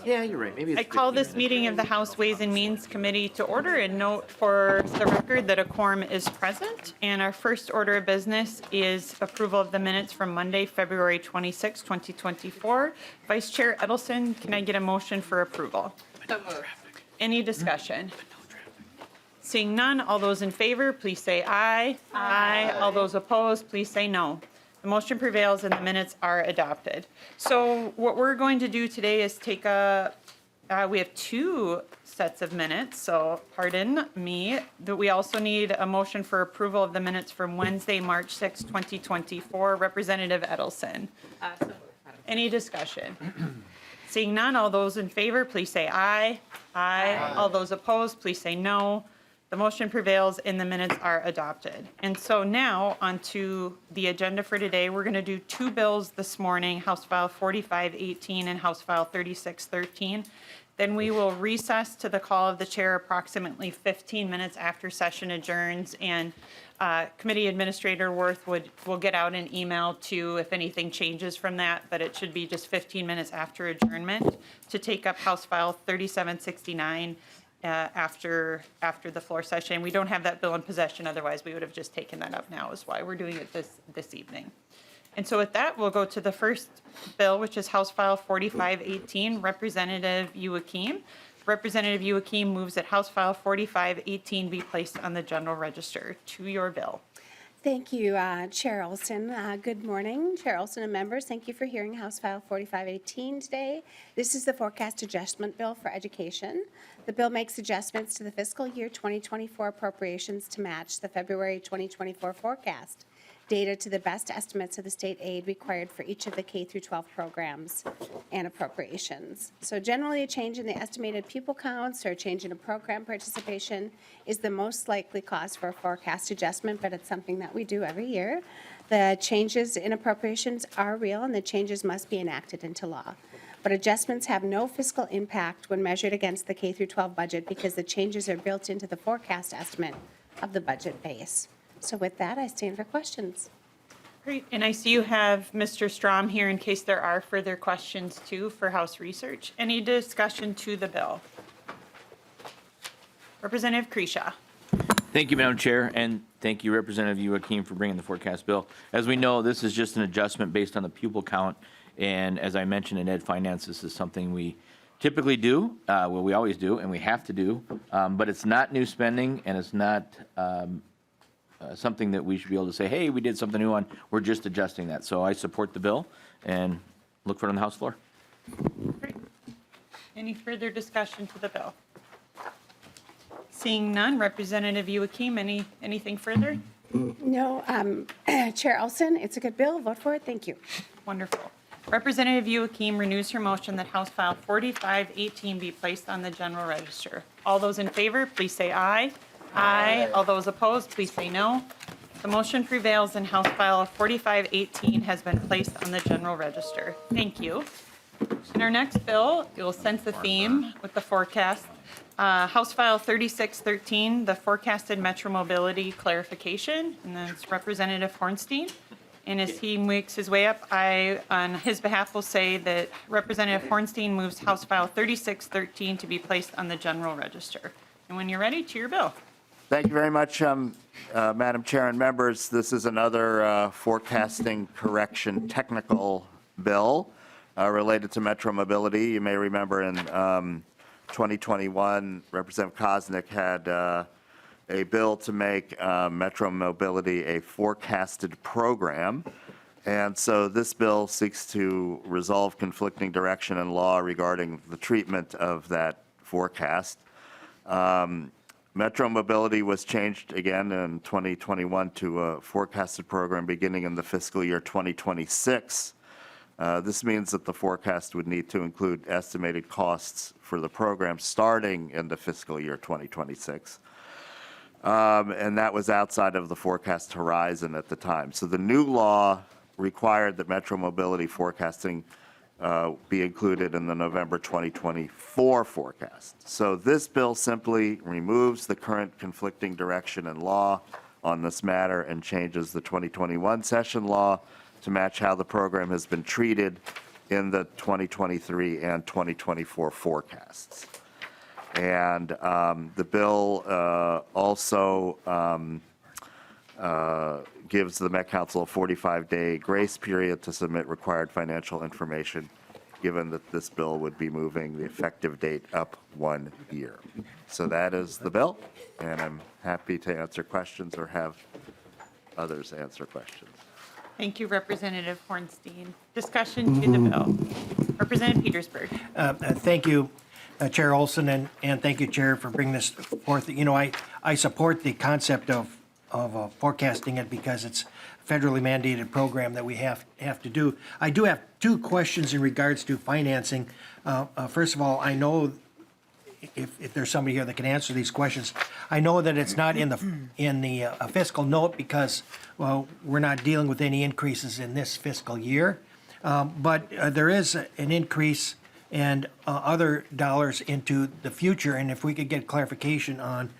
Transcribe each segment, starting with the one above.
Yeah, you're right. Maybe it's I call 15 this minutes. meeting of the House Ways and Means Committee to order and note for the record that a quorum is present. And our first order of business is approval of the minutes from Monday, February 26, 2024. Vice Chair Edelson, can I get a motion for approval? Any discussion? Seeing none, all those in favor, please say aye. Aye. All those opposed, please say no. The motion prevails and the minutes are adopted. So what we're going to do today is take we have two sets of minutes, so pardon me, that we also need a motion for approval of the minutes from Wednesday, March 6, 2024. Representative Edelson. Any discussion? Seeing none, all those in favor, please say aye. Aye. All those opposed, please say no. The motion prevails and the minutes are adopted. And so now onto the agenda for today. We're going to do two bills this morning, House File 4518 and House File 3613. Then we will recess to the call of the chair approximately 15 minutes after session adjourns, and Committee Administrator Worth will get out an email to if anything changes from that, but it should be just 15 minutes after adjournment to take up House File 3769 after the floor session. We don't have that bill in possession, otherwise we would have just taken that up now, is why we're doing it this evening. And so with that, we'll go to the first bill, which is House File 4518, Representative Youakim. Representative Youakim moves that House File 4518 be placed on the general register. To your bill. Thank you, Chair Olson. Good morning, Chair Olson and members. Thank you for hearing House File 4518 today. This is the forecast adjustment bill for education. The bill makes adjustments to the fiscal year 2024 appropriations to match the February 2024 forecast data to the best estimates of the state aid required for each of the K through 12 programs and appropriations. So generally, a change in the estimated pupil counts or a change in a program participation is the most likely cause for a forecast adjustment, but it's something that we do every year. The changes in appropriations are real, and the changes must be enacted into law. But adjustments have no fiscal impact when measured against the K through 12 budget because the changes are built into the forecast estimate of the budget base. So with that, I stand for questions. Great. And I see you have Mr. Strom here in case there are further questions too for House Research. Any discussion to the bill? Representative Kresha. Thank you, Madam Chair, and thank you, Representative Youakim, for bringing the forecast bill. As we know, this is just an adjustment based on the pupil count, and as I mentioned in Ed Finance, this is something we typically do, well, we always do, and we have to do, but it's not new spending, and it's not something that we should be able to say, hey, we did something new on, we're just adjusting that. So I support the bill and look for it on the House floor. Great. Any further discussion to the bill? Seeing none, Representative Youakim, anything further? No, Chair Olson, it's a good bill. Vote for it. Thank you. Wonderful. Representative Youakim renews her motion that House File 4518 be placed on the general register. All those in favor, please say aye. Aye. All those opposed, please say no. The motion prevails and House File 4518 has been placed on the general register. Thank you. In our next bill, you'll sense the theme with the forecast. House File 3613, the forecasted Metro Mobility clarification, and that's Representative Hornstein. And as he makes his way up, I, on his behalf, will say that Representative Hornstein moves House File 3613 to be placed on the general register. And when you're ready, to your bill. Thank you very much, Madam Chair and members. This is another forecasting correction technical bill related to Metro Mobility. You may remember in 2021, Representative Koznick had a bill to make Metro Mobility a forecasted program. And so this bill seeks to resolve conflicting direction in law regarding the treatment of that forecast. Metro Mobility was changed again in 2021 to a forecasted program beginning in the fiscal year 2026. This means that the forecast would need to include estimated costs for the program starting in the fiscal year 2026. And that was outside of the forecast horizon at the time. So the new law required that Metro Mobility forecasting be included in the November 2024 forecast. So this bill simply removes the current conflicting direction in law on this matter and changes the 2021 session law to match how the program has been treated in the 2023 and 2024 forecasts. And the bill also gives the Met Council a 45-day grace period to submit required financial information, given that this bill would be moving the effective date up 1 year. So that is the bill, and I'm happy to answer questions or have others answer questions. Thank you, Representative Hornstein. Discussion to the bill. Representative Petersburg. Thank you, Chair Olson, and thank you, Chair, for bringing this forth. You know, I support the concept of forecasting it because it's a federally mandated program that we have to do. I do have two questions in regards to financing. First of all, I know if there's somebody here that can answer these questions, I know that it's not in the fiscal note because, well, we're not dealing with any increases in this fiscal year. But there is an increase and other dollars into the future, and if we could get clarification on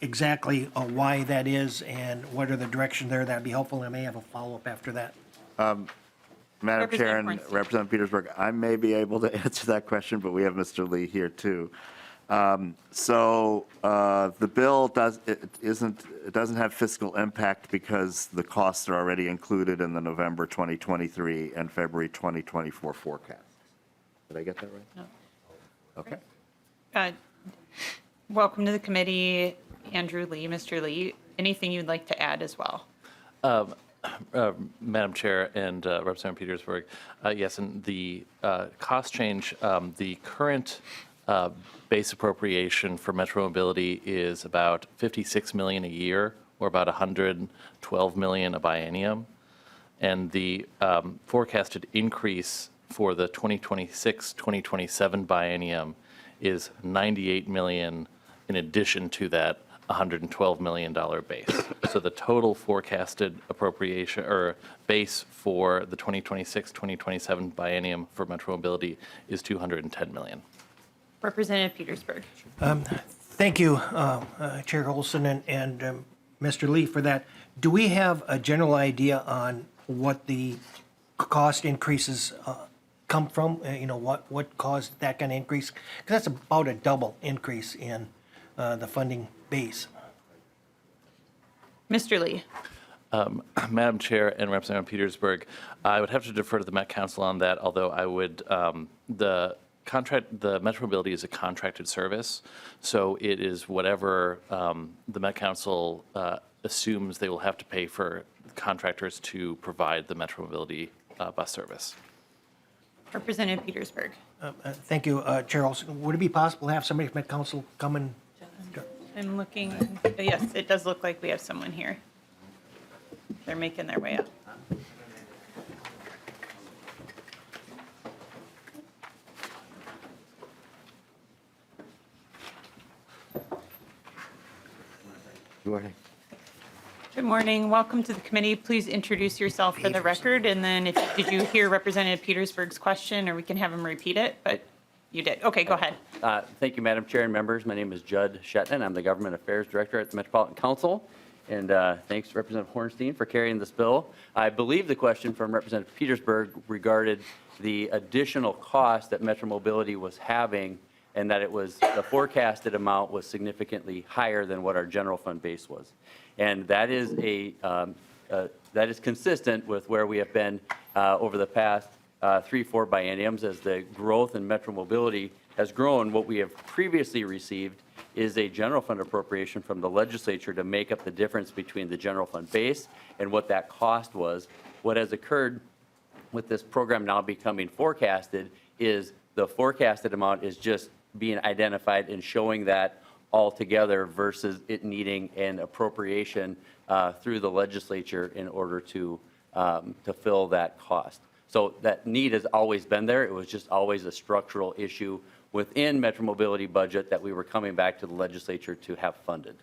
exactly why that is and what are the direction there, that'd be helpful. I may have a follow-up after that. Madam Chair and Hornstein. Representative Petersburg, I may be able to answer that question, but we have Mr. Lee here too. The bill doesn't have fiscal impact because the costs are already included in the November 2023 and February 2024 forecast. Did I get that right? No. Okay. Welcome to the committee, Andrew Lee. Mr. Lee, anything you'd like to add as well? Madam Chair and Representative Petersburg, yes, and the cost change, the current base appropriation for Metro Mobility is about $56 million a year, or about $112 million a biennium, and the forecasted increase for the 2026-2027 biennium is $98 million in addition to that $112 million base. So the total forecasted appropriation or base for the 2026-2027 biennium for Metro Mobility is $210 million. Representative Petersburg. Thank you, Chair Olson and Mr. Lee, for that. Do we have a general idea on what the cost increases come from? What caused that kind of increase? Because that's about a double increase in the funding base. Mr. Lee. Madam Chair and Representative Petersburg, I would have to defer to the Met Council on that, although I would, the Metro Mobility is a contracted service, so it is whatever the Met Council assumes they will have to pay for contractors to provide the Metro Mobility bus service. Representative Petersburg. Thank you, Chair Olson. Would it be possible to have somebody from Met Council come and? I'm looking, yes, it does look like we have someone here. They're making their way up. Good morning. Good morning. Welcome to the committee. Please introduce yourself for the record, and then did you hear Representative Petersburg's question, or we can have him repeat it, but you did. Okay, go ahead. Thank you, Madam Chair and members. My name is Judd Shetland. I'm the Government Affairs Director at the Metropolitan Council. And thanks, Representative Hornstein, for carrying this bill. I believe the question from Representative Petersburg regarded the additional cost that Metro Mobility was having, and that the forecasted amount was significantly higher than what our general fund base was. And that is that is consistent with where we have been over the past 3-4 bienniums as the growth in Metro Mobility has grown. What we have previously received is a general fund appropriation from the legislature to make up the difference between the general fund base and what that cost was. What has occurred with this program now becoming forecasted is the forecasted amount is just being identified and showing that all together versus it needing an appropriation through the legislature in order to fill that cost. So that need has always been there. It was just always a structural issue within Metro Mobility budget that we were coming back to the legislature to have funded.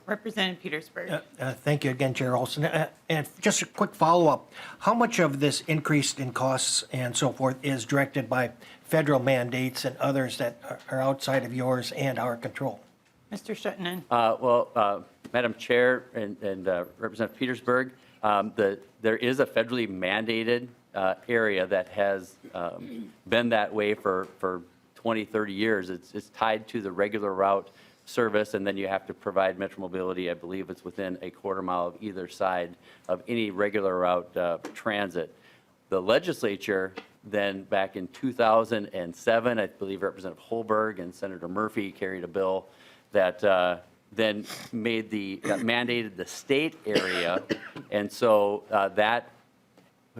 Representative Petersburg. Thank you again, Chair Olson. And just a quick follow-up. How much of this increase in costs and so forth is directed by federal mandates and others that are outside of yours and our control? Mr. Shetland. Madam Chair and Representative Petersburg, there is a federally mandated area that has been that way for 20, 30 years. It's tied to the regular route service, and then you have to provide Metro Mobility. I believe it's within a quarter mile of either side of any regular route transit. The legislature then, back in 2007, I believe Representative Holberg and Senator Murphy carried a bill that then mandated the state area, and so that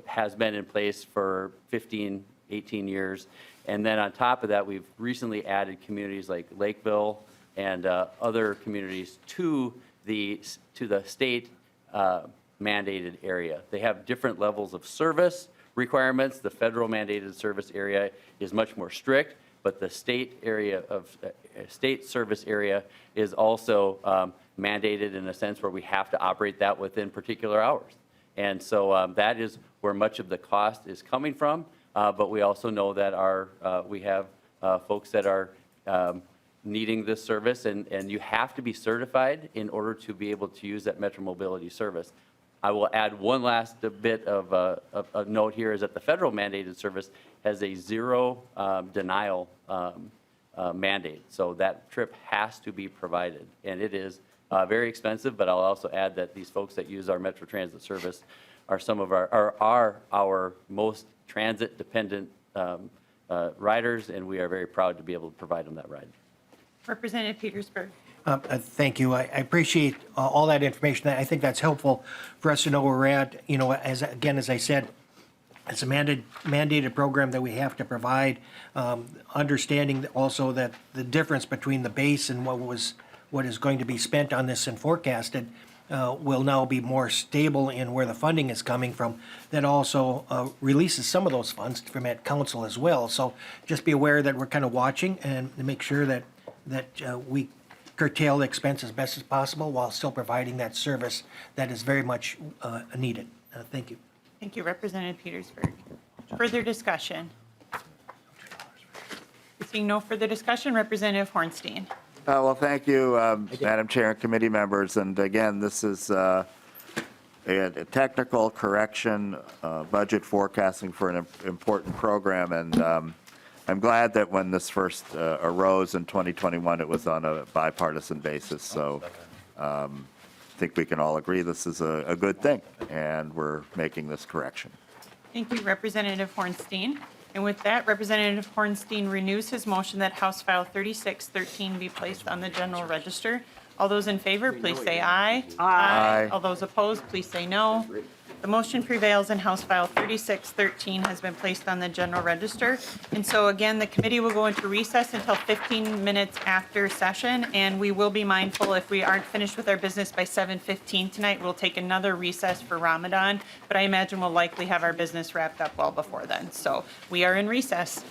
has been in place for 15, 18 years. And then on top of that, we've recently added communities like Lakeville and other communities to the state mandated area. They have different levels of service requirements. The federal mandated service area is much more strict, but the state area of state service area is also mandated in a sense where we have to operate that within particular hours. And so that is where much of the cost is coming from. But we also know that we have folks that are needing this service, and you have to be certified in order to be able to use that Metro Mobility service. I will add one last bit of a note here is that the federal mandated service has a zero denial mandate. So that trip has to be provided, and it is very expensive. But I'll also add that these folks that use our Metro Transit service are some of our most transit dependent riders, and we are very proud to be able to provide them that ride. Representative Petersburg. Thank you. I appreciate all that information. I think that's helpful for us to know where we're at. You know, as I said, it's a mandated program that we have to provide. Understanding also that the difference between the base and what is going to be spent on this and forecasted will now be more stable in where the funding is coming from. That also releases some of those funds from at council as well. So just be aware that we're kind of watching and to make sure that we curtail the expense as best as possible while still providing that service that is very much needed. Thank you. Thank you, Representative Petersburg. Further discussion? Seeing no further discussion, Representative Hornstein. Well, thank you, Madam Chair and committee members. And again, this is a technical correction, budget forecasting for an important program. And I'm glad that when this first arose in 2021, it was on a bipartisan basis. So I think we can all agree this is a good thing, and we're making this correction. Thank you, Representative Hornstein. And with that, Representative Hornstein renews his motion that House File 3613 be placed on the general register. All those in favor, please say aye. Aye. All those opposed, please say no. The motion prevails and House File 3613 has been placed on the general register. And so again, the committee will go into recess until 15 minutes after session, and we will be mindful if we aren't finished with our business by 7:15 tonight, we'll take another recess for Ramadan, but I imagine we'll likely have our business wrapped up well before then. So we are in recess.